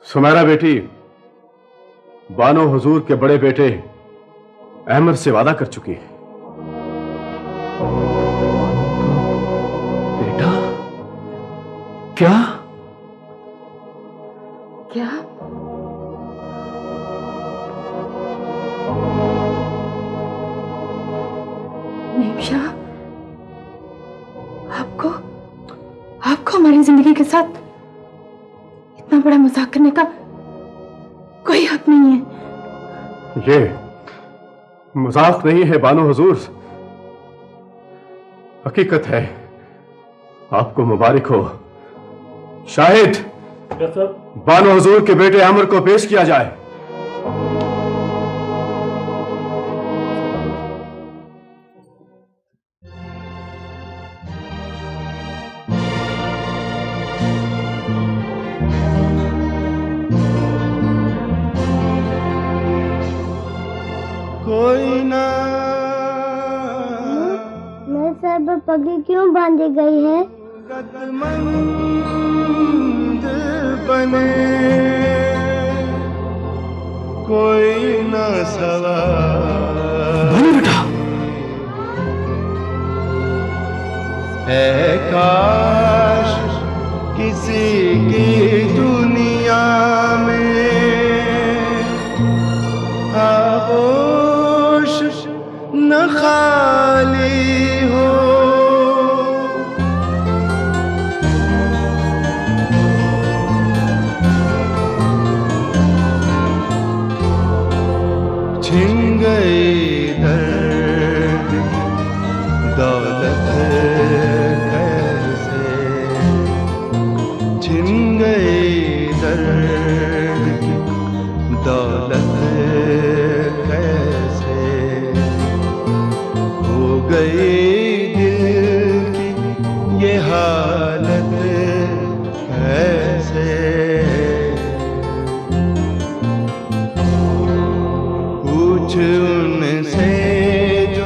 सुमेरा बेटी बानो हुजूर के बड़े बेटे अहमद से वादा कर चुकी है। बेटा? क्या? क्या? नेमशा, आपको हमारी जिंदगी के साथ इतना बड़ा मजाक करने का कोई हक नहीं है। ये मजाक नहीं है बानो हुजूर, हकीकत है। आपको मुबारक हो। शाहिद, बानो हुजूर के बेटे अमर को पेश किया जाए। कोई ना मेरे सर पर पगड़ी क्यों बांधी गई है? बने कोई ना सवाल बेटा है, काश किसी की दुनिया में आगोश न खाली हो। छिन गई दर्द दौलत कैसे, छिन गई दर्द दौलत कैसे, हो गई दिल की ये हालत कैसे। पूछ उनसे जो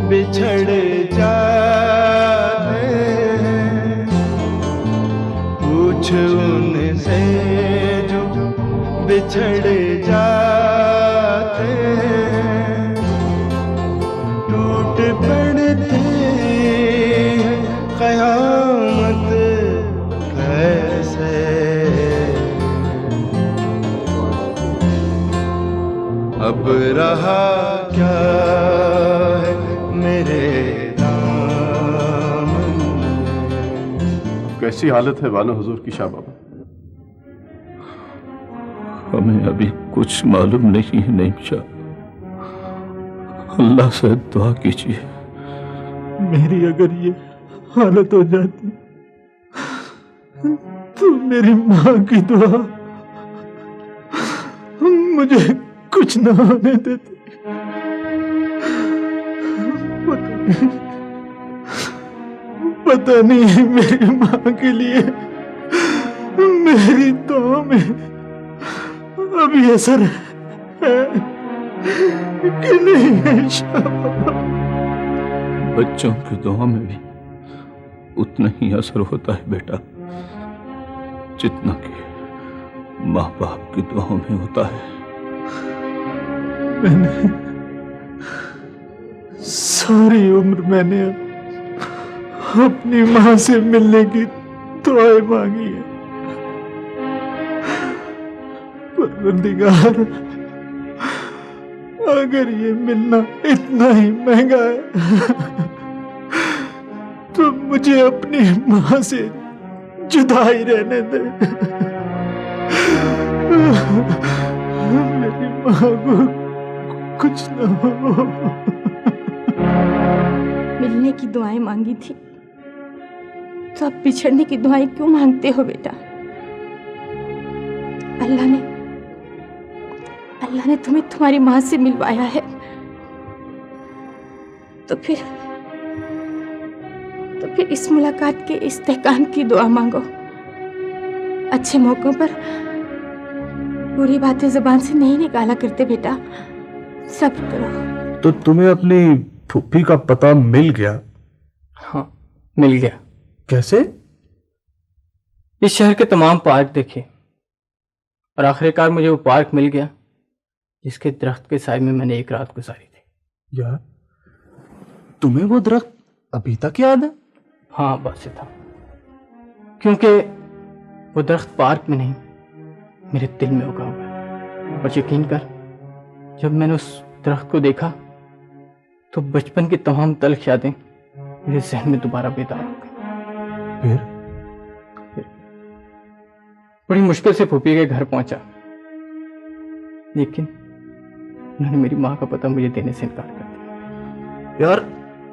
बिछड़ जाते हैं, पूछ उनसे जो बिछड़ जाते हैं, टूट पड़ते हैं क़यामत कैसे। अब रहा क्या है मेरे दामन में। कैसी हालत है बानो हुजूर की शाह बाबा? हमें अभी कुछ मालूम नहीं है नेमशा। अल्लाह से दुआ कीजिए। मेरी अगर ये हालत हो जाती तो मेरी माँ की दुआ मुझे कुछ न होने देती। पता नहीं मेरी माँ के लिए मेरी दुआ में अभी असर है कि नहीं है शाबाश। बच्चों की दुआ में भी उतना ही असर होता है बेटा जितना कि माँ बाप की दुआओं में होता है। मैंने सारी उम्र मैंने अपनी माँ से मिलने की दुआएं मांगी है। परवरदिगार, अगर ये मिलना इतना ही महंगा है तो मुझे अपनी माँ से जुदा ही रहने दे। मेरी माँ को कुछ न हो। मिलने की दुआएं मांगी थी तो अब बिछड़ने की दुआएं क्यों मांगते हो बेटा? अल्लाह ने तुम्हें तुम्हारी माँ से मिलवाया है तो फिर इस मुलाकात के इस्तेहकाम की दुआ मांगो। अच्छे मौकों पर बुरी बातें जुबान से नहीं निकाला करते बेटा, सब्र करो। तो तुम्हें अपनी फूफी का पता मिल गया? हाँ, मिल गया। कैसे? इस शहर के तमाम पार्क देखे, और आखिरकार मुझे वो पार्क मिल गया जिसके दरख्त के साए में मैंने एक रात गुजारी थी। यार, तुम्हें वो दरख्त अभी तक याद है? हाँ बस था, क्योंकि वो दरख्त पार्क में नहीं मेरे दिल में उगा हुआ है। और यकीन कर, जब मैंने उस दरख्त को देखा तो बचपन की तमाम तल्ख यादें मेरे जहन में दोबारा बेदार हो गई। फिर बड़ी मुश्किल से फूफी के घर पहुंचा, लेकिन उन्होंने मेरी माँ का पता मुझे देने से इनकार कर दिया। यार,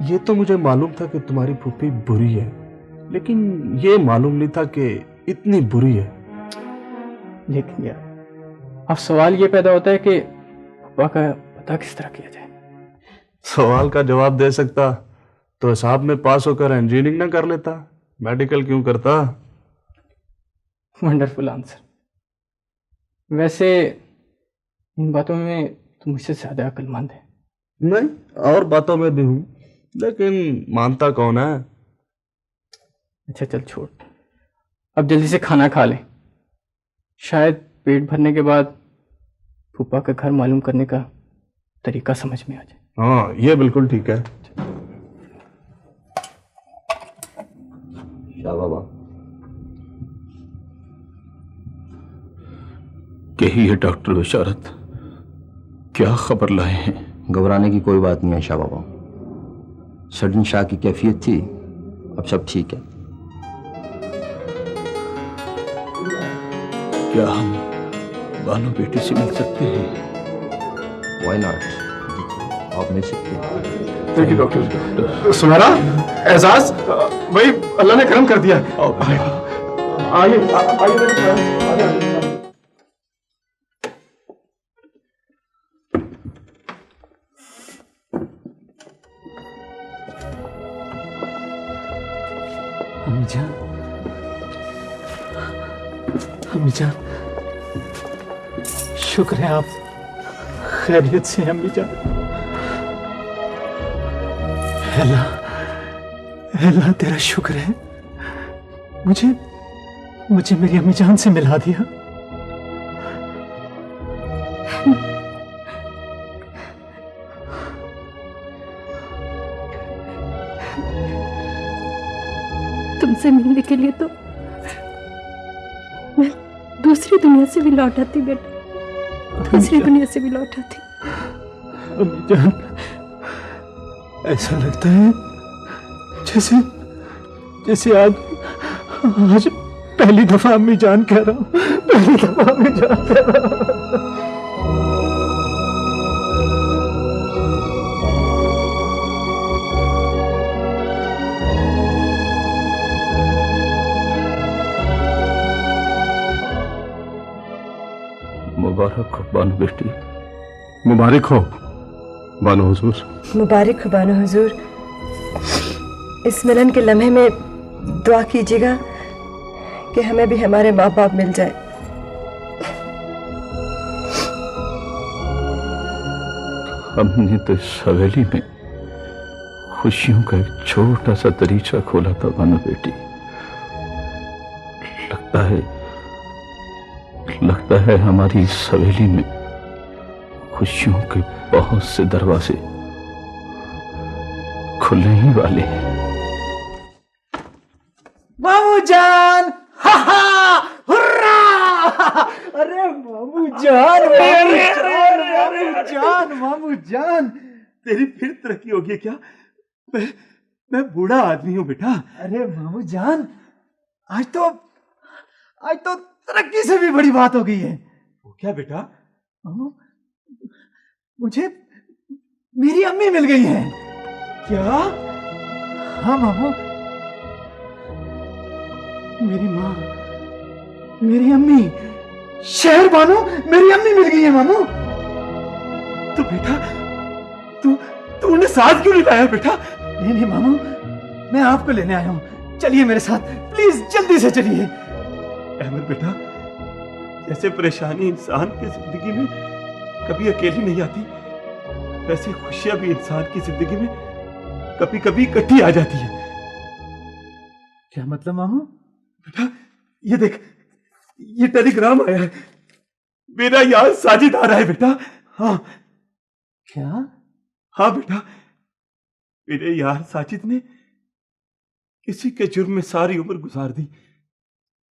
ये तो मुझे मालूम था कि तुम्हारी फूफी बुरी है, लेकिन ये मालूम नहीं था कि इतनी बुरी है। लेकिन यार, अब सवाल ये पैदा होता है कि फूफा का पता किस तरह किया जाए। सवाल का जवाब दे सकता तो हिसाब में पास होकर इंजीनियरिंग ना कर लेता, मेडिकल क्यों करता? Wonderful answer. वैसे इन बातों में तुम मुझसे ज्यादा अक्लमंद है। नहीं, और बातों में भी हूं, लेकिन मानता कौन है? अच्छा चल छोड़, अब जल्दी से खाना खा ले। शायद पेट भरने के बाद फूफा का घर मालूम करने का तरीका समझ में आ जाए। हाँ, ये बिल्कुल ठीक है। शाह बाबा, यही है डॉक्टर बिशारत, क्या खबर लाए हैं? घबराने की कोई बात नहीं है शाह बाबा। सडन शाह की कैफियत थी, अब सब ठीक है। क्या हम बानो बेटी से मिल सकते हैं? Why not? आप मिल सकते हैं। देखिए डॉक्टर, सुनहरा, एजाज, भाई अल्लाह ने करम कर दिया। आइए आइए। अम्मी जान, अम्मी जान, शुक्र है आप खैरियत से हैं अम्मी जान। अल्लाह, अल्लाह तेरा शुक्र है, मुझे मेरी अम्मी जान से मिला दिया। तुमसे मिलने के लिए तो मैं दूसरी दुनिया से भी लौट आती बेटा, दूसरी दुनिया से भी लौट आती। अम्मी जान, ऐसा लगता है जैसे आज पहली दफा अम्मी जान कह रहा हूँ, पहली दफा अम्मी जान कह रहा हूँ। मुबारक हो बानो बेटी। मुबारक हो बानो हुजूर। मुबारक हो बानो हुजूर। इस मिलन के लम्हे में दुआ कीजिएगा कि हमें भी हमारे माँ बाप मिल जाए। हमने तो इस हवेली में खुशियों का एक छोटा सा दरीचा खोला था बानो बेटी। लगता है हमारी इस हवेली में खुशियों के बहुत से दरवाजे खुलने ही वाले हैं। मामू जान, हा हा, हुर्रा! अरे मामू जान, मामू जान, तेरी फिर तरक्की होगी क्या? मैं बूढ़ा आदमी हूँ बेटा। अरे मामू जान, आज तो तरक्की से भी बड़ी बात हो गई है। वो क्या बेटा? मामू, मुझे मेरी अम्मी मिल गई है। क्या? हाँ मामू, मेरी माँ, मेरी अम्मी, शहर बानो, मेरी अम्मी मिल गई है मामू। तो बेटा, तू उन्हें साथ क्यों नहीं लाया बेटा? नहीं मामू, मैं आपको लेने आया हूँ, चलिए मेरे साथ, प्लीज जल्दी से चलिए। अहमद बेटा, जैसे परेशानी इंसान की जिंदगी में कभी अकेली नहीं आती, वैसे खुशियां भी इंसान की जिंदगी में कभी कभी इकट्ठी आ जाती है। क्या मतलब मामू? बेटा, ये देख, ये टेलीग्राम आया है। मेरा यार साजिद आ रहा है बेटा। हाँ क्या? हाँ बेटा, मेरे यार साजिद ने किसी के जुर्म में सारी उम्र गुजार दी।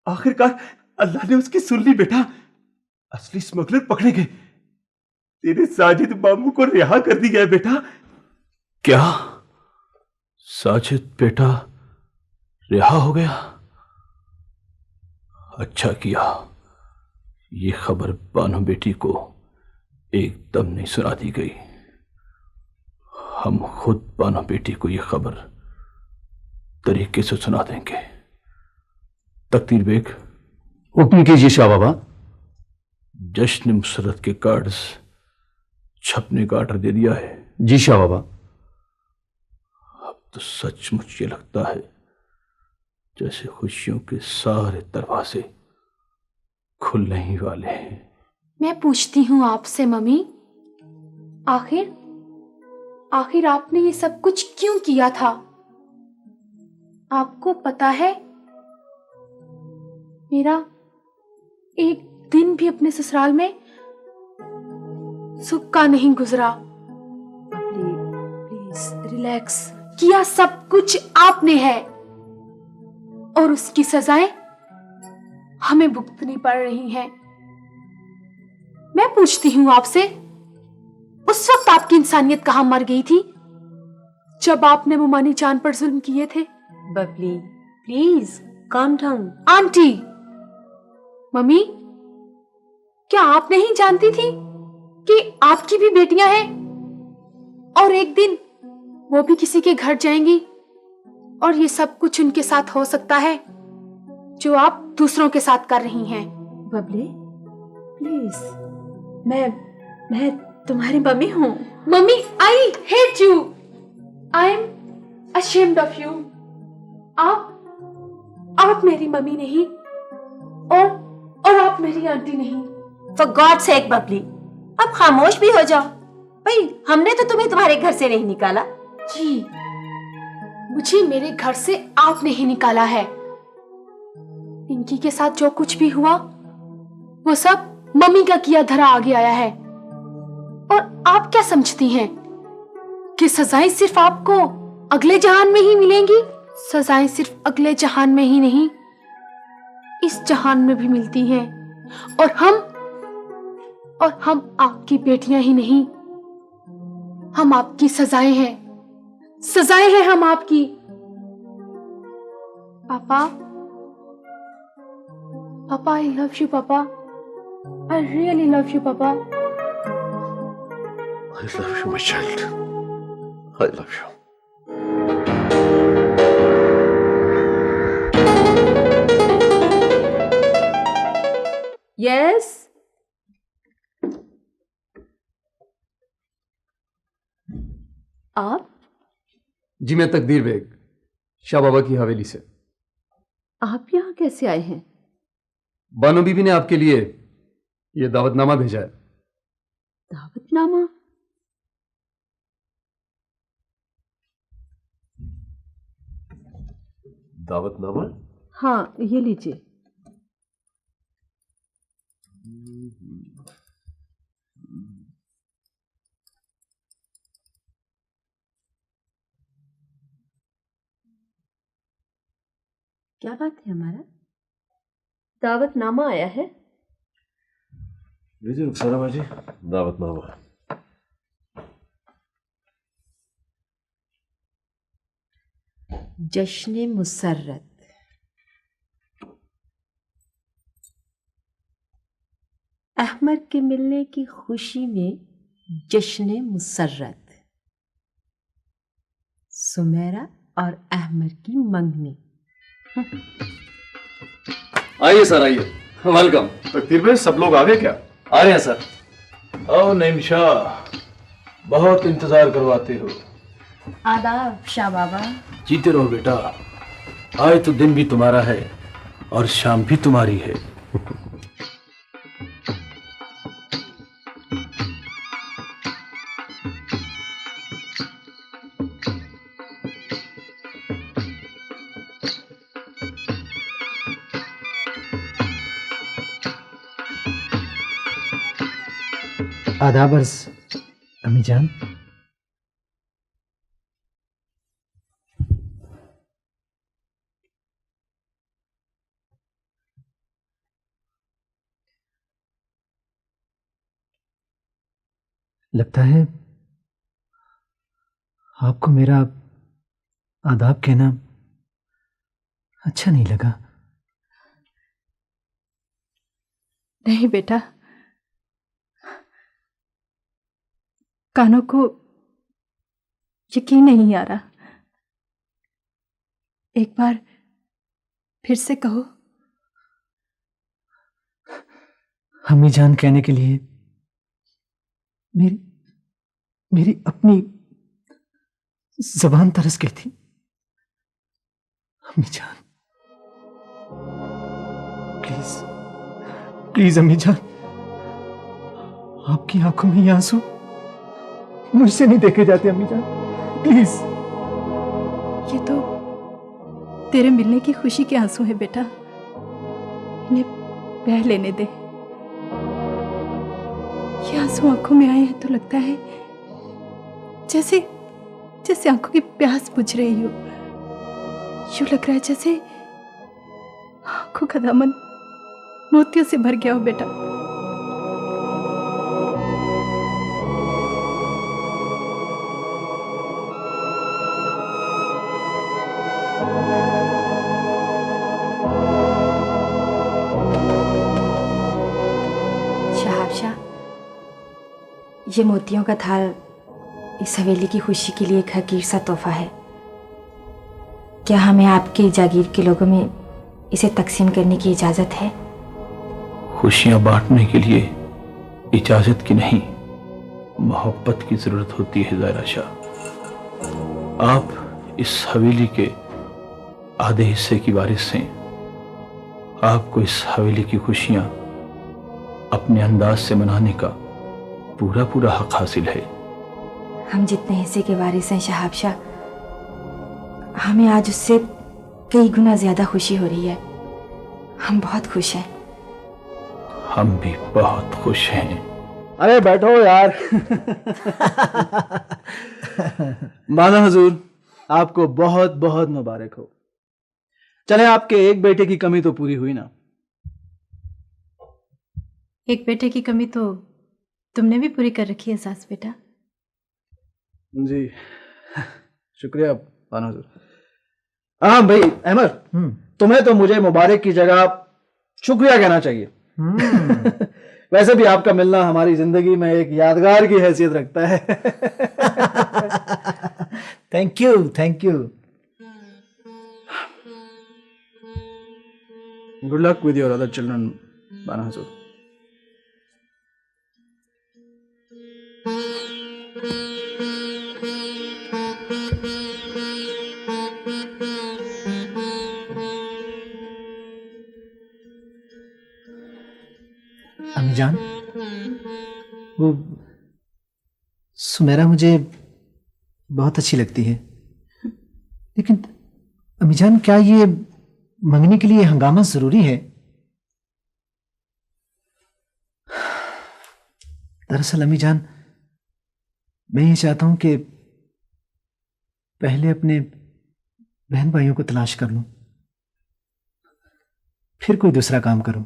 आखिरकार अल्लाह ने उसकी सुन ली बेटा। असली स्मगलर पकड़े गए। तेरे साजिद मामू को रिहा कर दिया है बेटा। क्या साजिद बेटा रिहा हो गया? अच्छा किया, ये खबर बानो बेटी को एकदम नहीं सुना दी गई। हम खुद बानो बेटी को ये खबर तरीके से सुना देंगे। तकदीर बेग, हुक्म कीजिए शाह बाबा। जश्न मुसर्रत के कार्ड्स छपने का ऑर्डर दे दिया है। जी शाह बाबा। अब तो सचमुच ये लगता है जैसे खुशियों के सारे दरवाजे खुलने ही वाले हैं। मैं पूछती हूँ आपसे मम्मी, आखिर आपने ये सब कुछ क्यों किया था? आपको पता है मेरा एक दिन भी अपने ससुराल में सुख का नहीं गुजरा। Please relax. किया सब कुछ आपने है और उसकी सजाएं हमें भुगतनी पड़ रही हैं। मैं पूछती हूं आपसे, उस वक्त आपकी इंसानियत कहां मर गई थी जब आपने मुमानी जान पर जुल्म किए थे? Babli please calm down. Aunty, mummy, क्या आप नहीं जानती थी कि आपकी भी बेटियां हैं और एक दिन वो भी किसी के घर जाएंगी और ये सब कुछ उनके साथ हो सकता है जो आप दूसरों के साथ कर रही हैं? बबली प्लीज, मैं तुम्हारी मम्मी हूँ। Mummy, I hate you. I am ashamed of you। आप मेरी मम्मी नहीं और आप मेरी आंटी नहीं। For God's sake बबली, अब खामोश भी हो जाओ। भाई हमने तो तुम्हें तुम्हारे घर से नहीं निकाला। जी, मुझे मेरे घर से आपने ही निकाला है। पिंकी के साथ जो कुछ भी हुआ वो सब मम्मी का किया धरा आगे आया है। और आप क्या समझती हैं कि सजाएं सिर्फ आपको अगले जहान में ही मिलेंगी? सजाएं सिर्फ अगले जहान में ही नहीं, इस जहान में भी मिलती हैं। और हम आपकी बेटियां ही नहीं, हम आपकी सजाएं हैं। सजाएं हैं हम आपकी। पापा, I love you, Papa. I really love you, Papa. I love you, my child. I love you. Yes? आप? जी मैं तकदीर बेग, शाह बाबा की हवेली से। आप यहाँ कैसे आए हैं? बानो बीबी ने आपके लिए ये दावतनामा भेजा है। दावतनामा? दावतनामा? हाँ, ये लीजिए। क्या बात है? हमारा दावतनामा आया है। लीजिए रुखसाना बाजी, दावतनामा। जश्न मुसर्रत। अहमद के मिलने की खुशी में जश्न मुसर्रत। सुमेरा और अहमद की मंगनी। आइए सर, आइए। वेलकम। तकदीर में सब लोग आ गए क्या? आ रहे हैं सर। आओ नईम शाह, बहुत इंतजार करवाते हो। आदाब शाह बाबा। जीते रहो बेटा, आज तो दिन भी तुम्हारा है और शाम भी तुम्हारी है। आदाब अर्ज अम्मी जान। लगता है आपको मेरा आदाब कहना अच्छा नहीं लगा। नहीं बेटा, कानों को यकीन नहीं आ रहा। एक बार फिर से कहो। अम्मी जान कहने के लिए मेरी अपनी जबान तरस गई थी। अम्मी जान, प्लीज प्लीज अम्मी जान, आपकी आंखों में ये आंसू मुझसे नहीं देखे जाते अम्मी जान, प्लीज। ये तो तेरे मिलने की खुशी के आंसू है बेटा, इन्हें बह लेने दे। ये आंसू आंखों में आए हैं तो लगता है जैसे जैसे आंखों की प्यास बुझ रही हो। यूं लग रहा है जैसे आंखों का दामन मोतियों से भर गया हो बेटा। ये मोतियों का थाल इस हवेली की खुशी के लिए एक हकीर सा तोहफा है। क्या हमें आपके जागीर के लोगों में इसे तकसीम करने की इजाजत है? खुशियां बांटने के लिए इजाजत की नहीं, मोहब्बत की जरूरत होती है ज़ाहिरा शाह। आप इस हवेली के आधे हिस्से की वारिस हैं। आपको इस हवेली की खुशियां अपने अंदाज से मनाने का पूरा पूरा हक हासिल है। हम जितने हिस्से के वारिस हैं शहाब शाह, हमें आज उससे कई गुना ज्यादा खुशी हो रही है। हम बहुत खुश हैं। हम भी बहुत खुश हैं। अरे बैठो यार। माना हुजूर, आपको बहुत बहुत मुबारक हो। चले, आपके एक बेटे की कमी तो पूरी हुई ना? एक बेटे की कमी तो तुमने भी पूरी कर रखी है सास बेटा। जी शुक्रिया माना हुजूर। हाँ भाई अहमद, तुम्हें तो मुझे मुबारक की जगह शुक्रिया कहना चाहिए। वैसे भी आपका मिलना हमारी जिंदगी में एक यादगार की हैसियत रखता है। Thank you, thank you. Good luck with your other children माना हुजूर। अम्मी जान, वो सुमेरा मुझे बहुत अच्छी लगती है, लेकिन अम्मी जान क्या ये मंगनी के लिए हंगामा जरूरी है? दरअसल अम्मी जान, मैं ये चाहता हूं कि पहले अपने बहन भाइयों को तलाश कर लूं, फिर कोई दूसरा काम करूं।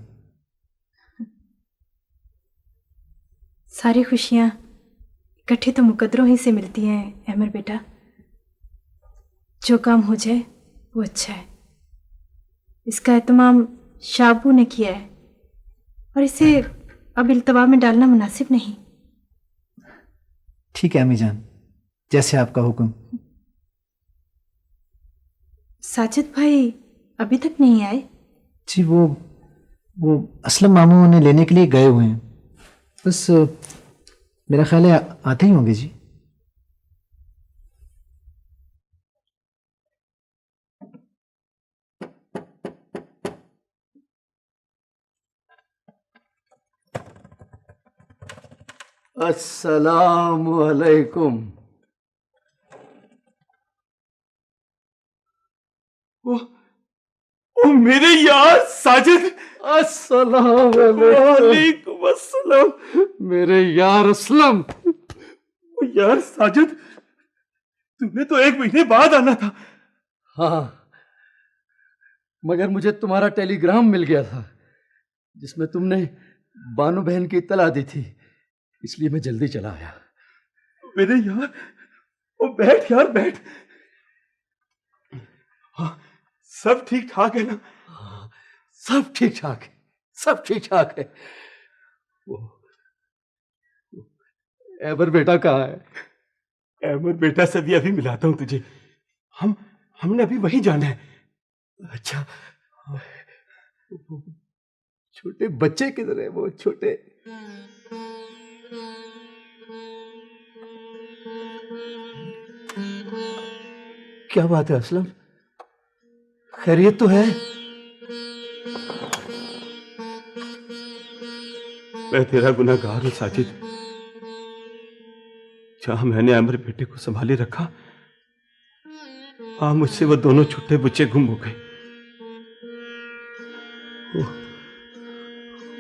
सारी खुशियां इकट्ठी तो मुकद्दरों ही से मिलती हैं अहमर बेटा। जो काम हो जाए वो अच्छा है। इसका एहतमाम शाबू ने किया है और इसे अब इल्तवा में डालना मुनासिब नहीं। ठीक है अम्मी जान, जैसे आपका हुक्म। साजिद भाई अभी तक नहीं आए? जी वो असलम मामू उन्हें लेने के लिए गए हुए हैं। बस मेरा ख्याल है आते ही होंगे जी। अस्सलामु अलैकुम। ओ मेरे यार साजिद। अस्सलाम वालेकुम अस्सलाम। मेरे यार असलम। ओ यार साजिद, तुमने तो 1 महीने बाद आना था। हाँ, मगर मुझे तुम्हारा टेलीग्राम मिल गया था जिसमें तुमने बानो बहन की इत्तला दी थी, इसलिए मैं जल्दी चला आया। मेरे यार, ओ बैठ यार बैठ। हाँ, सब ठीक ठाक है ना? सब ठीक ठाक है, सब ठीक ठाक है। वो एबर बेटा कहाँ है? एबर बेटा से भी अभी मिलाता हूं तुझे। हमने अभी वहीं जाना है। अच्छा, छोटे बच्चे किधर है? वो छोटे क्या बात है असलम, खैरियत तो है? मैं तेरा गुनहगार हूं साजिद। जहां मैंने अमर बेटे को संभाले रखा, मुझसे वो दोनों छोटे बच्चे गुम हो गए।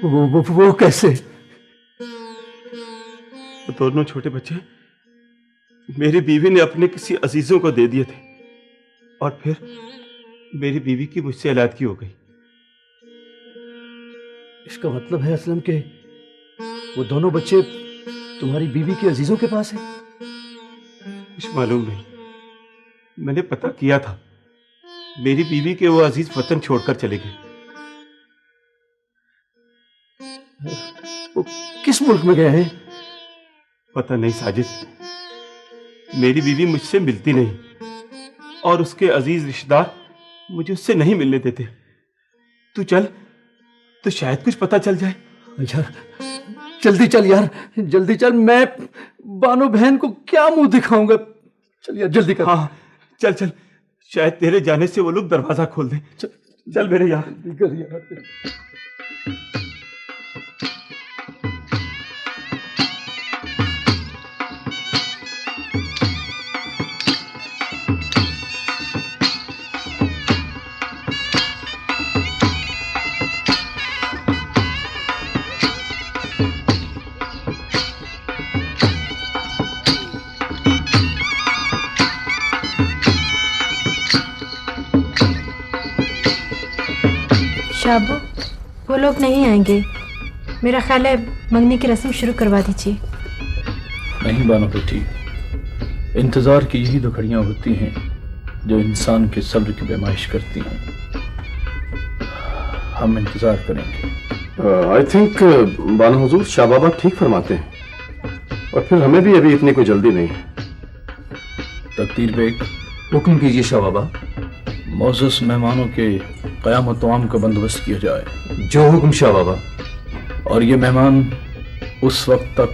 वो कैसे? वो दोनों छोटे बच्चे मेरी बीवी ने अपने किसी अजीजों को दे दिए थे और फिर मेरी बीवी की मुझसे अलैदगी हो गई। इसका मतलब है असलम के वो दोनों बच्चे तुम्हारी बीवी के अजीजों के पास है? कुछ मालूम नहीं, मैंने पता किया था। मेरी बीवी के वो अजीज वतन छोड़कर चले गए। वो किस मुल्क में गए हैं? पता नहीं साजिद, मेरी बीवी मुझसे मिलती नहीं और उसके अजीज रिश्तेदार मुझे उससे नहीं मिलने देते। तू चल, तो शायद कुछ पता चल जाए। अच्छा, जल्दी चल यार, जल्दी चल। मैं बानो बहन को क्या मुंह दिखाऊंगा? चल यार जल्दी कर। हाँ चल चल, शायद तेरे जाने से वो लोग दरवाजा खोल दें। चल मेरे यार। शाबू, वो लोग नहीं आएंगे। मेरा ख्याल है मंगनी की रस्म शुरू करवा दीजिए। नहीं बानो बेटी, इंतजार की यही तो घड़ियां होती हैं जो इंसान के सब्र की पैमाइश करती हैं। हम इंतजार करेंगे। आई थिंक बानो हुजूर शाह बाबा ठीक फरमाते हैं और फिर हमें भी अभी इतनी कोई जल्दी नहीं है। तकदीर बेग, हुक्म कीजिए शाह बाबा। मोजस मेहमानों के क़याम तमाम का बंदोबस्त किया जाए। जो हुक्म शाह बाबा। और ये मेहमान उस वक्त तक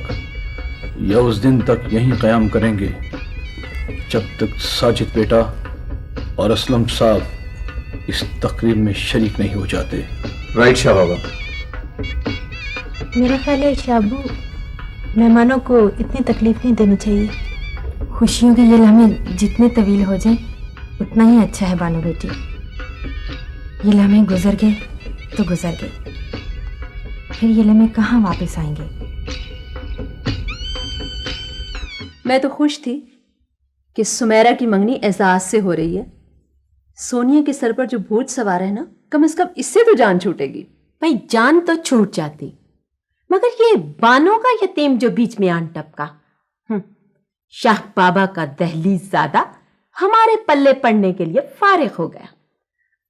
या उस दिन तक यहीं क़याम करेंगे जब तक साजिद बेटा और असलम साहब इस तकरीब में शरीक नहीं हो जाते। राइट शाह बाबा। मेरा ख्याल है शाबू, मेहमानों को इतनी तकलीफ नहीं देनी चाहिए। खुशियों के ये लम्हे जितने तवील हो जाए उतना ही अच्छा है बानो बेटी। ये लम्हे गुजर गए तो गुजर गए, फिर ये लम्हे कहाँ वापस आएंगे। मैं तो खुश थी कि सुमेरा की मंगनी एजाज से हो रही है। सोनिया के सर पर जो भूत सवार है ना, कम से कम इससे तो जान छूटेगी। भाई जान तो छूट जाती, मगर ये बानों का यतीम जो बीच में आन टपका, शाह बाबा का दहलीज ज़्यादा हमारे पल्ले पड़ने के लिए फारिग हो गया।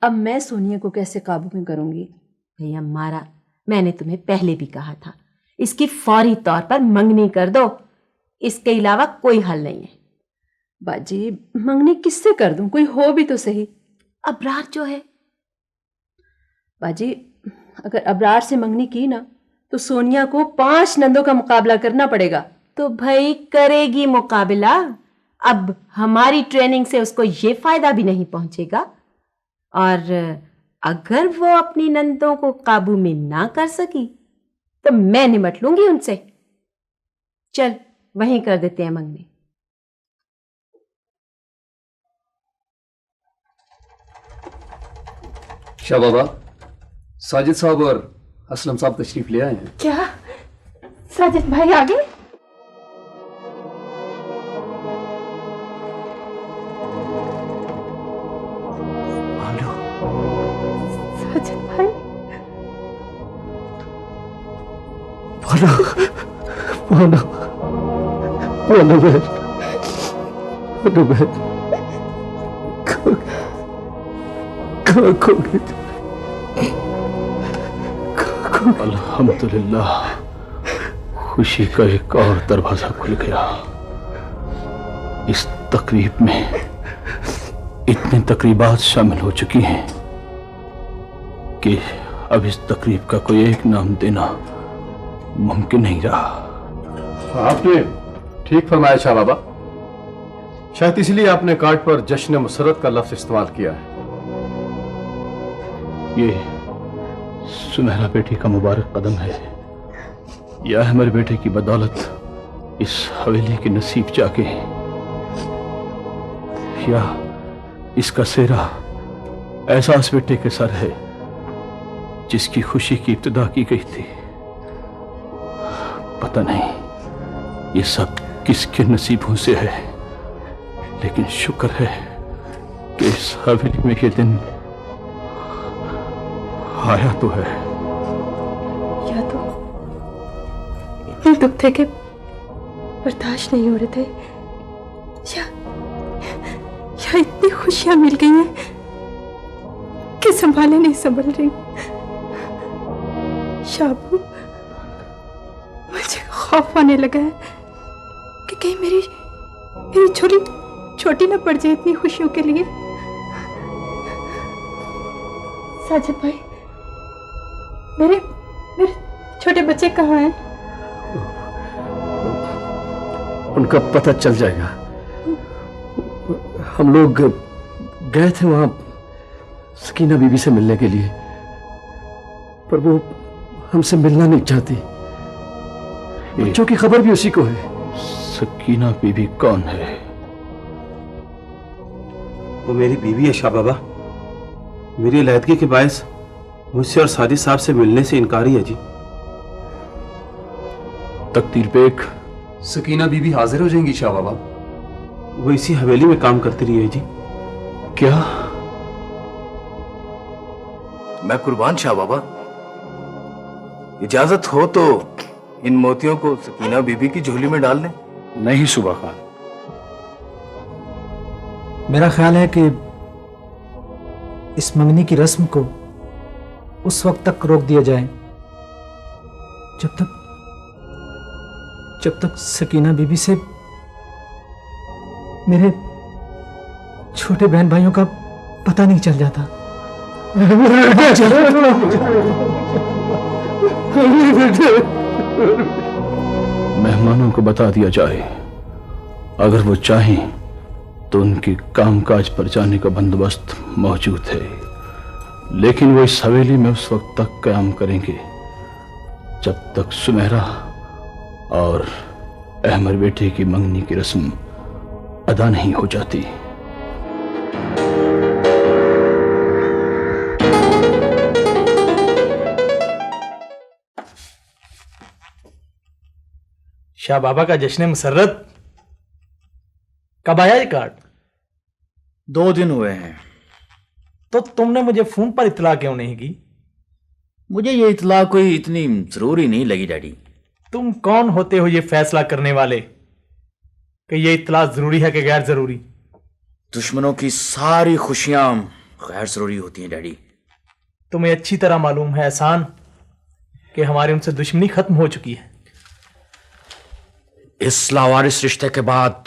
अब मैं सोनिया को कैसे काबू में करूंगी? भैया मारा, मैंने तुम्हें पहले भी कहा था, इसकी फौरी तौर पर मंगनी कर दो, इसके अलावा कोई हल नहीं है। बाजी, मंगनी किससे कर दूं? कोई हो भी तो सही। अबरार जो है। बाजी, अगर अबरार से मंगनी की ना तो सोनिया को 5 नंदों का मुकाबला करना पड़ेगा। तो भाई करेगी मुकाबला। अब हमारी ट्रेनिंग से उसको ये फायदा भी नहीं पहुंचेगा, और अगर वो अपनी नंदों को काबू में ना कर सकी तो मैं निमट लूंगी उनसे। चल वहीं कर देते हैं मंगनी। शाह बाबा, साजिद साहब और असलम साहब तशरीफ ले आए हैं। क्या साजिद भाई आ गए? साजिद भाई, बोलो बोलो बहन, बोलो बहन, कहाँ खो गए थे? अल्हम्दुलिल्लाह, खुशी का एक और दरवाजा खुल गया। इस तकरीब में इतनी तकरीबात शामिल हो चुकी हैं कि अब इस तकरीब का कोई एक नाम देना मुमकिन नहीं रहा। आपने ठीक फरमाया शाह बाबा। शायद इसलिए आपने कार्ड पर जश्न मुसर्रत का लफ्ज इस्तेमाल किया है। ये सुनहरा बेटी का मुबारक कदम है। यह हमारे बेटे की बदौलत इस हवेली के नसीब जाके, या इसका सेहरा एहसास बेटे के सर है जिसकी खुशी की इब्तिदा की गई थी। पता नहीं ये सब किसके नसीबों से है, लेकिन शुक्र है कि इस हवेली में ये दिन आया तो है। या तो इतने दुख थे कि बर्दाश्त नहीं हो रहे थे, या इतनी खुशियां मिल गई हैं कि संभाले नहीं संभल रही। शाबू, मुझे खौफ आने लगा है कि कहीं मेरी छोटी ना पड़ जाए इतनी खुशियों के लिए। साजिद भाई, मेरे छोटे बच्चे कहाँ हैं? उनका पता चल जाएगा। हम लोग गए थे वहां सकीना बीबी से मिलने के लिए, पर वो हमसे मिलना नहीं चाहती। बच्चों की खबर भी उसी को है। सकीना बीबी कौन है? वो मेरी बीवी है शाह बाबा। मेरी अलहदगी के बायस मुझसे और साजिद साहब से मिलने से इनकारी है जी। तकदीर बेग, सकीना बीबी हाजिर हो जाएंगी शाह बाबा। वो इसी हवेली में काम करती रही है जी। क्या? मैं कुर्बान शाह बाबा, इजाजत हो तो इन मोतियों को सकीना बीबी की झोली में डाल दें। नहीं सुबह खान, मेरा ख्याल है कि इस मंगनी की रस्म को उस वक्त तक रोक दिया जाए जब तक सकीना बीबी से मेरे छोटे बहन भाइयों का पता नहीं चल जाता। मेहमानों को बता दिया जाए, अगर वो चाहें तो उनके कामकाज पर जाने का बंदोबस्त मौजूद है, लेकिन वो इस हवेली में उस वक्त तक क़याम करेंगे जब तक सुमेरा और अहमर बेटे की मंगनी की रस्म अदा नहीं हो जाती। शाह बाबा का जश्न मुसर्रत कब आया ये कार्ड? 2 दिन हुए हैं। तो तुमने मुझे फोन पर इत्तला क्यों नहीं की? मुझे ये इत्तला कोई इतनी जरूरी नहीं लगी डैडी। तुम कौन होते हो ये फैसला करने वाले कि ये इत्तला जरूरी है कि गैर जरूरी? दुश्मनों की सारी खुशियां गैर जरूरी होती हैं डैडी। तुम्हें अच्छी तरह मालूम है एहसान कि हमारी उनसे दुश्मनी खत्म हो चुकी है। इस लावारिस रिश्ते के बाद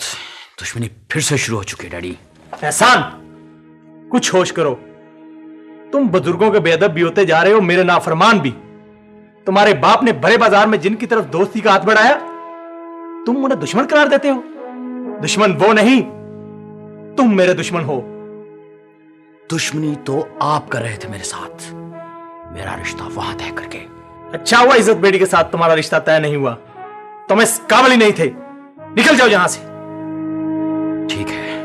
दुश्मनी फिर से शुरू हो चुकी है डैडी। एहसान, कुछ होश करो। तुम बुजुर्गों के बेअदब भी होते जा रहे हो, मेरे नाफरमान भी। तुम्हारे बाप ने बड़े बाजार में जिनकी तरफ दोस्ती का हाथ बढ़ाया, तुम उन्हें दुश्मन करार देते हो। दुश्मन वो नहीं, तुम मेरे दुश्मन हो। दुश्मनी तो आप कर रहे थे मेरे साथ, मेरा रिश्ता वहां तय करके। अच्छा हुआ इज्जत बेटी के साथ तुम्हारा रिश्ता तय नहीं हुआ, तुम इस काबिल ही नहीं थे। निकल जाओ यहां से। ठीक है,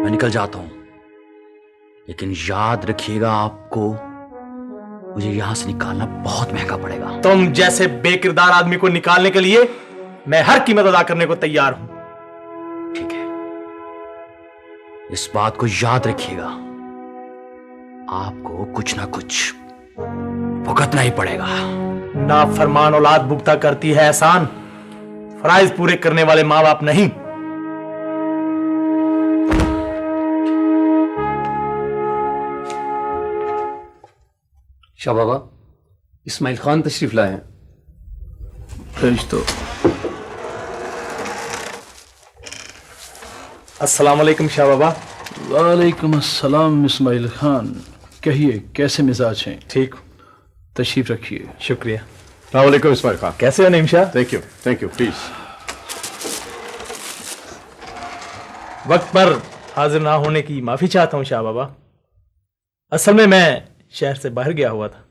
मैं निकल जाता हूं, लेकिन याद रखिएगा, आपको मुझे यहां से निकालना बहुत महंगा पड़ेगा। तुम जैसे बेकिरदार आदमी को निकालने के लिए मैं हर कीमत अदा करने को तैयार हूं। ठीक है, इस बात को याद रखिएगा, आपको कुछ ना कुछ भुगतना ही पड़ेगा। नाफरमान औलाद भुगता करती है एहसान, फराइज पूरे करने वाले माँ बाप नहीं। शाह बाबा, इस्माइल खान तशरीफ लाए हैं। भेज दो। अस्सलाम वालेकुम शाह बाबा। वालेकुम अस्सलाम इस्माइल खान, कहिए कैसे मिजाज हैं? ठीक, तशरीफ रखिए। शुक्रिया। अस्सलाम वालेकुम इस्माइल खान। कैसे हो Naeem Shah? Thank you please. वक्त पर हाजिर ना होने की माफी चाहता हूं शाह बाबा। असल में मैं शहर से बाहर गया हुआ था।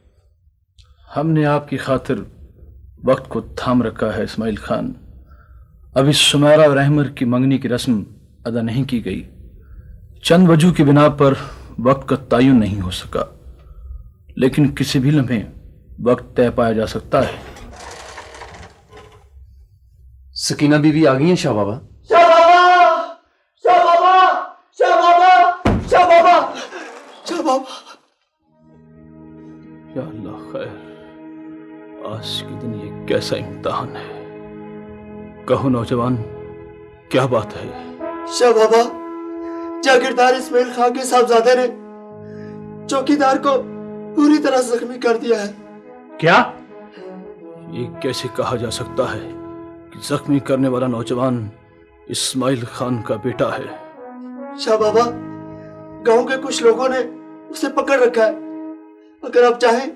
हमने आपकी खातिर वक्त को थाम रखा है इस्माइल खान। अभी सुमेरा और अहमर की मंगनी की रस्म अदा नहीं की गई। चंद वजह की बिना पर वक्त का तयन नहीं हो सका, लेकिन किसी भी लम्हे वक्त तय पाया जा सकता है। सकीना बीवी आ गई हैं शाह बाबा। शाह बाबा, शाह बाबा, शाह बाबा, शाह बाबा, शाह बाबा। या अल्लाह खैर, आज के दिन ये कैसा इम्तिहान है। कहो नौजवान, क्या बात है? शाह बाबा, जागीरदार इस्माइल खान के साहबजादे ने चौकीदार को पूरी तरह जख्मी कर दिया है। क्या? ये कैसे कहा जा सकता है कि जख्मी करने वाला नौजवान इस्माइल खान का बेटा है? शाह बाबा, गांव के कुछ लोगों ने उसे पकड़ रखा है। अगर आप चाहें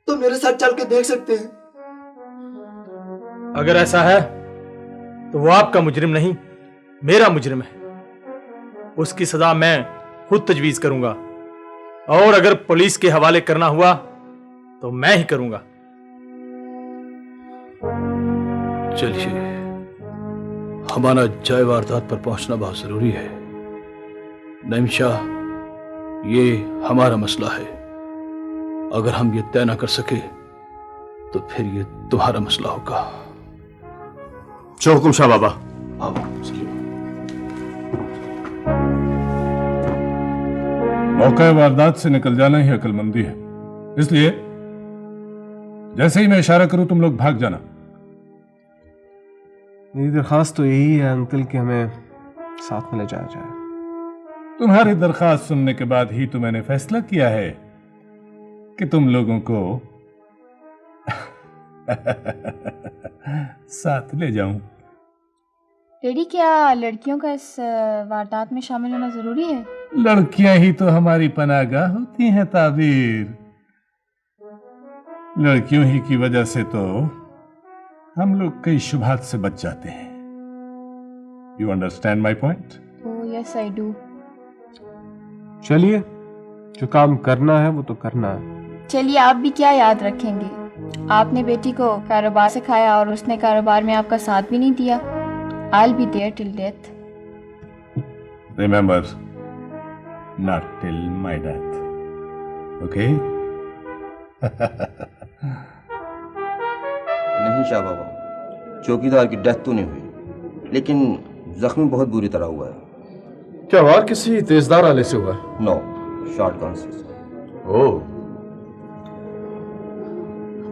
तो मेरे साथ चल के देख सकते हैं। अगर ऐसा है तो वो आपका मुजरिम नहीं, मेरा मुजरिम है। उसकी सजा मैं खुद तजवीज करूंगा, और अगर पुलिस के हवाले करना हुआ तो मैं ही करूंगा। चलिए, हमारा जय वारदात पर पहुंचना बहुत जरूरी है। नईम शाह, ये हमारा मसला है। अगर हम ये तय ना कर सके तो फिर ये तुम्हारा मसला होगा। जो हुकुम शाह बाबा। मौका वारदात से निकल जाना ही अक्लमंदी है, इसलिए जैसे ही मैं इशारा करूं तुम लोग भाग जाना। मेरी दरखास्त तो यही है अंकल कि हमें साथ में ले जाया जाए। तुम्हारी दरखास्त सुनने के बाद ही तो मैंने फैसला किया है कि तुम लोगों को साथ ले जाऊं। डैडी, क्या लड़कियों का इस वारदात में शामिल होना जरूरी है? लड़कियां ही तो हमारी पनाहगाह होती हैं ताबीर। लड़कियों ही की वजह से तो हम लोग कई शुभात से बच जाते हैं। You understand my point? Oh yes I do. चलिए, जो काम करना है वो तो करना है। चलिए, आप भी क्या याद रखेंगे? आपने बेटी को कारोबार सिखाया और उसने कारोबार में आपका साथ भी नहीं दिया। I'll be there till death. Remember, not till my death. Okay? नहीं शाह बाबा, चौकीदार की डेथ तो नहीं हुई, लेकिन जख्मी बहुत बुरी तरह हुआ है। क्या वार किसी तेजदार आले से हुआ? नो, शॉर्ट गन से। ओह,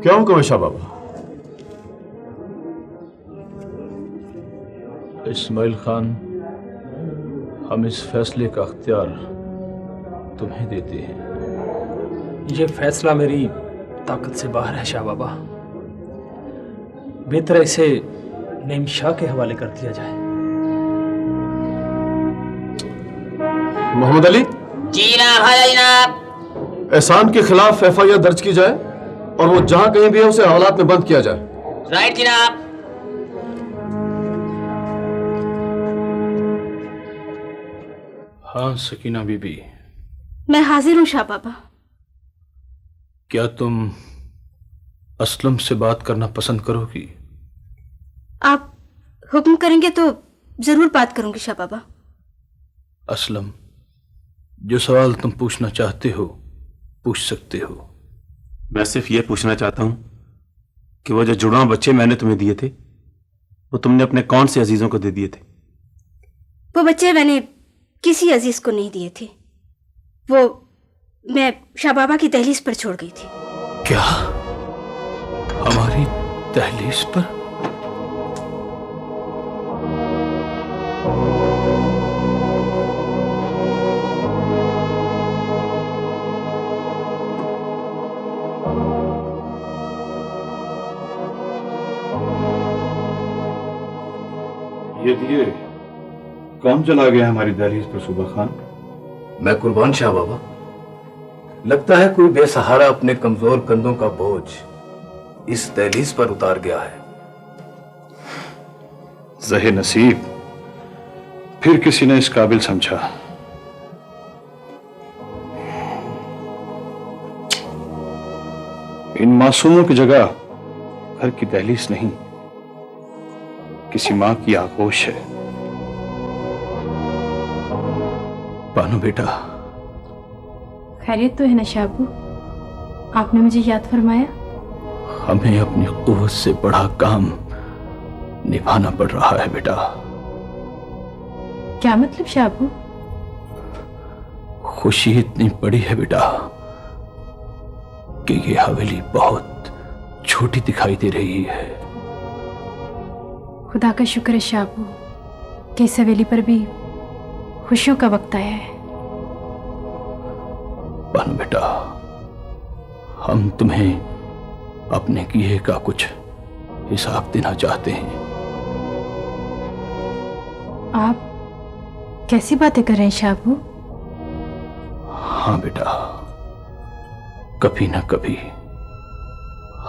क्या हुक्म है शाह बाबा? इस्माइल खान, हम इस फैसले का अख्तियार तुम्हें देते हैं। ये फैसला मेरी ताकत से बाहर है शाह बाबा। बेहतर इसे नईम शाह के हवाले कर दिया जाए। मोहम्मद अली, जी जनाब। एहसान के खिलाफ FIR दर्ज की जाए और वो जहां कहीं भी है उसे हवालात में बंद किया जाए। राइट जनाब। हाँ सकीना बीबी। मैं हाजिर हूं शाह बाबा। क्या तुम असलम से बात करना पसंद करोगी? आप हुक्म करेंगे तो जरूर बात करूंगी शाह बाबा। असलम जो सवाल तुम पूछना चाहते हो पूछ सकते हो। मैं सिर्फ ये पूछना चाहता हूं कि वो जो जुड़वा बच्चे मैंने तुम्हें दिए थे वो तुमने अपने कौन से अजीजों को दे दिए थे? वो बच्चे मैंने किसी अजीज को नहीं दिए थे, वो मैं शाह बाबा की दहलीज पर छोड़ गई थी। क्या? हमारी दहलीज पर? ये दिए कौन चला गया हमारी दहलीज पर सूबा खान? मैं कुर्बान शाह बाबा। लगता है कोई बेसहारा अपने कमजोर कंधों का बोझ इस दहलीज पर उतार गया है। ज़हे नसीब फिर किसी ने इस काबिल समझा। इन मासूमों की जगह घर की दहलीज नहीं, किसी मां की आगोश है। बानो बेटा, खैरियत तो है ना शाबू? आपने मुझे याद फरमाया। हमें अपनी कुव्वत से बड़ा काम निभाना पड़ रहा है बेटा। क्या मतलब शाबू? खुशी इतनी बड़ी है बेटा कि ये हवेली बहुत छोटी दिखाई दे रही है। खुदा का शुक्र है शाबू कि इस हवेली पर भी खुशियों का वक्त आया है। बानो बेटा, हम तुम्हें अपने किए का कुछ हिसाब देना चाहते हैं। आप कैसी बातें कर रहे हैं शाबू? हाँ बेटा, कभी न कभी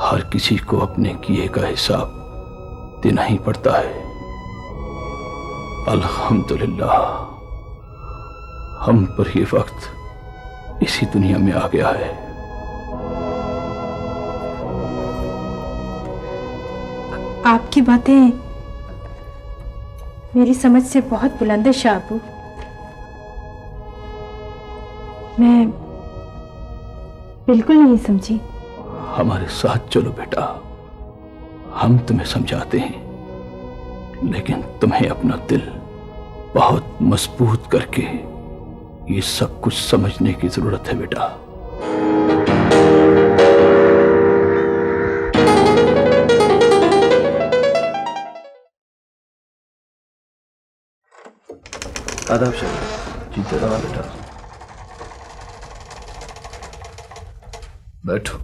हर किसी को अपने किए का हिसाब देना ही पड़ता है। अल्हम्दुलिल्लाह हम पर ये वक्त इसी दुनिया में आ गया है। आपकी बातें मेरी समझ से बहुत बुलंद है शाबू। मैं बिल्कुल नहीं समझी। हमारे साथ चलो बेटा, हम तुम्हें समझाते हैं, लेकिन तुम्हें अपना दिल बहुत मजबूत करके ये सब कुछ समझने की जरूरत है बेटा। आदाब शाह। जी जरा बेटा, बैठो।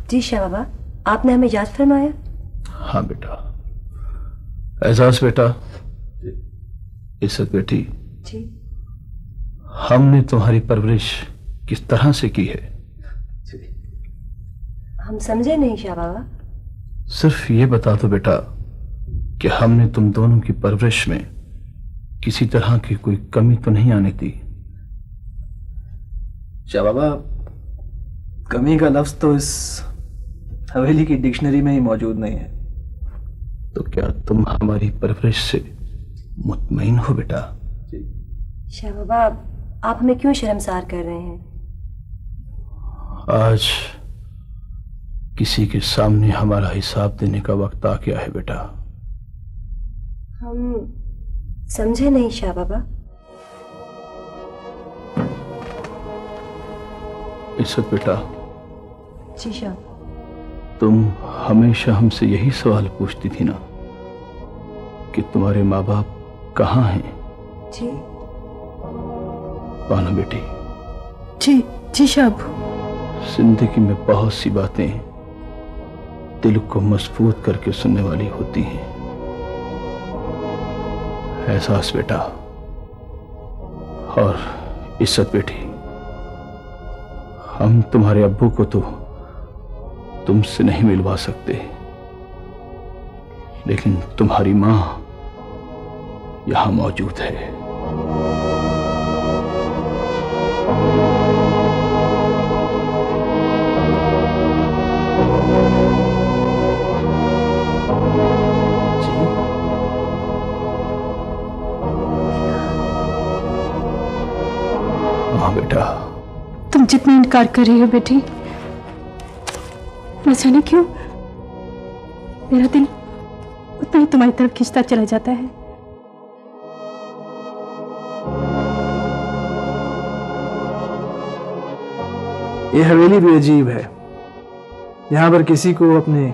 जी शाह बाबा, आपने हमें याद फरमाया। हाँ बेटा। एजाज बेटा, इज्जत बेटी, जी हमने तुम्हारी परवरिश किस तरह से की है? हम समझे नहीं शाह बाबा। सिर्फ ये बता दो बेटा कि हमने तुम दोनों की परवरिश में किसी तरह की कोई कमी तो नहीं आने दी। शाह बाबा, कमी का लफ्ज तो इस हवेली की डिक्शनरी में ही मौजूद नहीं है। तो क्या तुम हमारी परवरिश से मुतमईन हो बेटा? शाह बाबा, आप हमें क्यों शर्मसार कर रहे हैं? आज किसी के सामने हमारा हिसाब देने का वक्त आ गया है बेटा। हम समझे नहीं शाह बाबा। इज्जत बेटा, जी शाह। तुम हमेशा हमसे यही सवाल पूछती थी ना कि तुम्हारे माँ बाप कहाँ हैं? जी बानो बेटी, जी जी शाह। जिंदगी में बहुत सी बातें दिल को मजबूत करके सुनने वाली होती हैं। एहसास बेटा और इज्जत बेटी, हम तुम्हारे अब्बू को तो तुमसे नहीं मिलवा सकते, लेकिन तुम्हारी मां यहां मौजूद है। हाँ बेटा। तुम जितना इनकार कर रही हो बेटी, न जाने क्यों मेरा दिल उतना ही तुम्हारी तरफ खिंचता चला जाता है। ये हवेली भी अजीब है। यहाँ पर किसी को अपने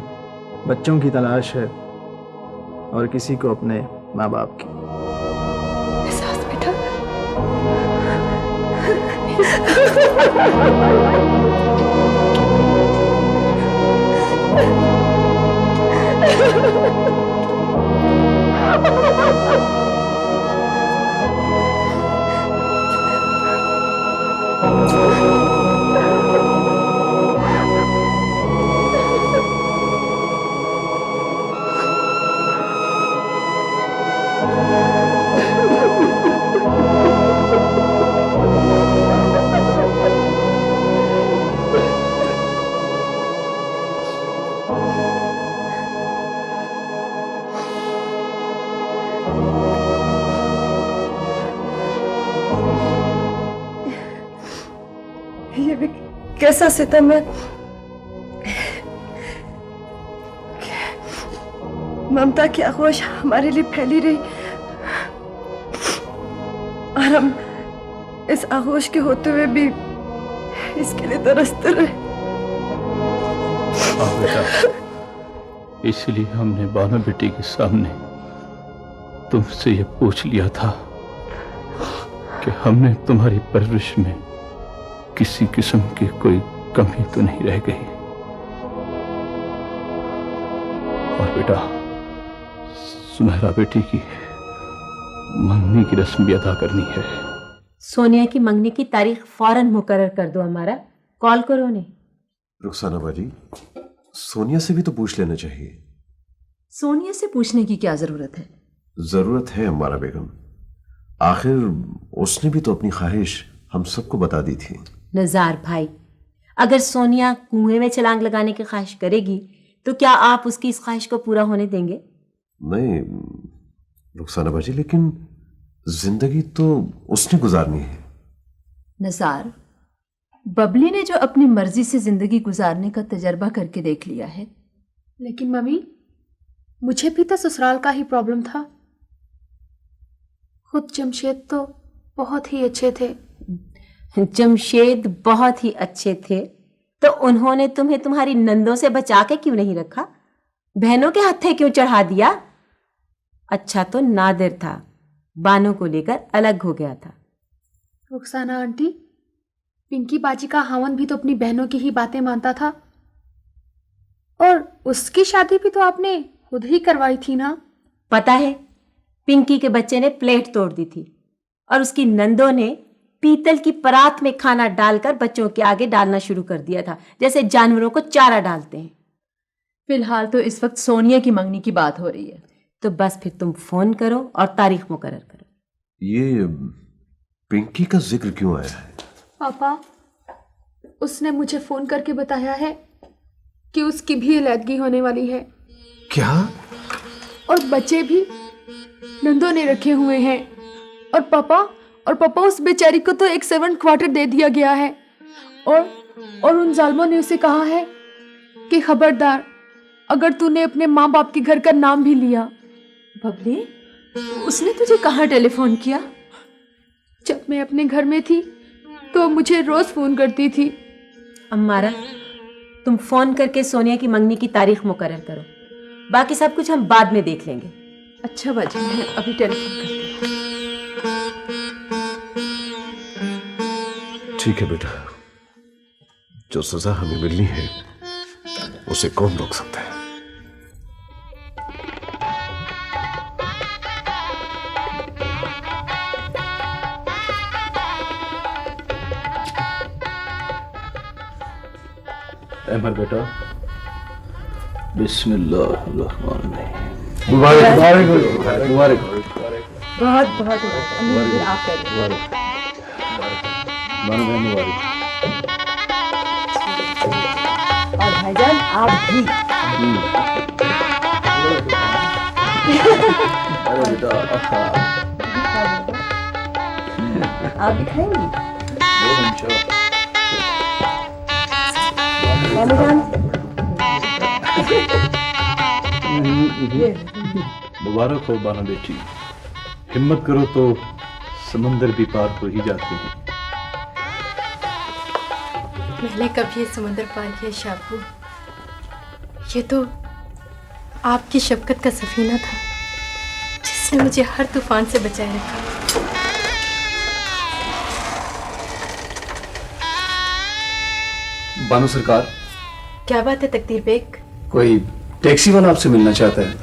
बच्चों की तलाश है और किसी को अपने माँ बाप की। एहसास बेटा, ये भी कैसा सितम है। ममता की आगोश हमारे लिए फैली रही और हम इस आगोश के होते हुए भी इसके लिए तरसते रहे। हाँ बेटा, इसलिए हमने बानो बेटी के सामने तुमसे ये पूछ लिया था कि हमने तुम्हारी परवरिश में किसी किस्म की कोई कमी तो नहीं रह गई। और बेटा, सुनहरा बेटी की मंगनी की रस्म भी अदा करनी है। सोनिया की मंगनी की तारीख फौरन मुकर्रर कर दो। हमारा कॉल करो उन्हें। रुखसाना बाजी, सोनिया से भी तो पूछ लेना चाहिए। सोनिया से पूछने की क्या जरूरत है? जरूरत है हमारा बेगम, आखिर उसने भी तो अपनी ख्वाहिश हम सबको बता दी थी। नजार भाई, अगर सोनिया कुएं में छलांग लगाने की ख्वाहिश करेगी तो क्या आप उसकी इस ख्वाहिश को पूरा होने देंगे? नहीं रुखसाना बाजी, लेकिन जिंदगी तो उसने गुजारनी है। नजार, बबली ने जो अपनी मर्जी से जिंदगी गुजारने का तजर्बा करके देख लिया है। लेकिन मम्मी, मुझे भी तो ससुराल का ही प्रॉब्लम था। खुद जमशेद तो बहुत ही अच्छे थे। जमशेद बहुत ही अच्छे थे तो उन्होंने तुम्हें तुम्हारी नंदों से बचा के क्यों नहीं रखा? बहनों के हत्थे क्यों चढ़ा दिया? अच्छा तो नादिर था, बानों को लेकर अलग हो गया था। रुखसाना आंटी, पिंकी बाजी का हावन भी तो अपनी बहनों की ही बातें मानता था और उसकी शादी भी तो आपने खुद ही करवाई थी ना? पता है, पिंकी के बच्चे ने प्लेट तोड़ दी थी और उसकी नंदों ने पीतल की परात में खाना डालकर बच्चों के आगे डालना शुरू कर दिया था, जैसे जानवरों को चारा डालते हैं। फिलहाल तो इस वक्त सोनिया की मंगनी की बात हो रही है। तो बस फिर तुम फोन करो और तारीख मुकर्रर करो। ये पिंकी का जिक्र क्यों आया है? पापा, उसने मुझे फोन करके बताया है कि उसकी भी अलैदगी होने वाली है। क्या? और बच्चे भी नंदों ने रखे हुए हैं और पापा उस बेचारी को तो एक सर्वेंट क्वार्टर दे दिया गया है और उन जालिमों ने उसे कहा है कि खबरदार, अगर तूने अपने माँ बाप के घर का नाम भी लिया। बबली, उसने तुझे कहाँ टेलीफोन किया? जब मैं अपने घर में थी तो मुझे रोज फोन करती थी। अम्मारा, तुम फोन करके सोनिया की मंगनी की तारीख मुकर्रर करो, बाकी सब कुछ हम बाद में देख लेंगे। अच्छा बाजी, मैं अभी टेलीफोन करती हूँ। ठीक है बेटा, जो सजा हमें मिलनी है उसे कौन रोक सकता है? अहमद बेटा, बिस्मिल्लाहिर्रहमानिर्रहीम। मुबारक। बहुत बहुत आप और भाईजान आप भी। आप भी खाएंगी? मुबारक हो बानो बेटी, हिम्मत करो तो समंदर भी पार हो ही जाते हैं। मैंने कभी ये समुद्र पार किया शाबू, ये तो आपकी शफकत का सफीना था जिसने मुझे हर तूफान से बचाए रखा। बानो सरकार, क्या बात है तकदीर बेग? कोई टैक्सी वाला आपसे मिलना चाहता है।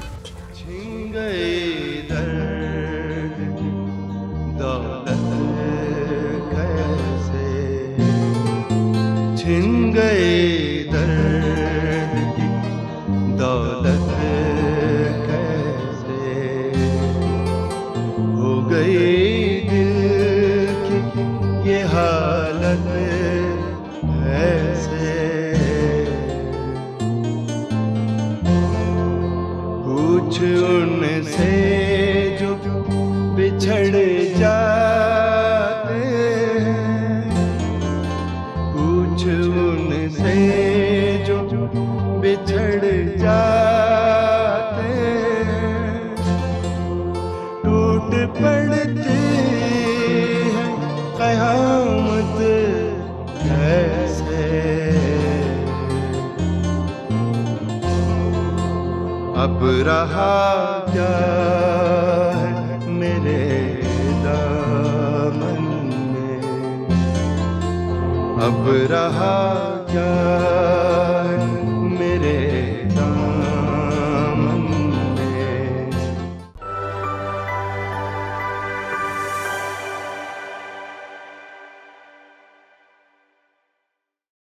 छिन गए दर्द की दौलत कैसे, हो गई दिल की ये हालत ऐसे, पूछ उनसे जो बिछड़ जाते हैं, पूछ उनसे जो बिछड़ जाते हैं, टूट पड़ते हैं क़यामत ऐसे, अब रहा क्या है मेरे दामन में, अब रहा क्या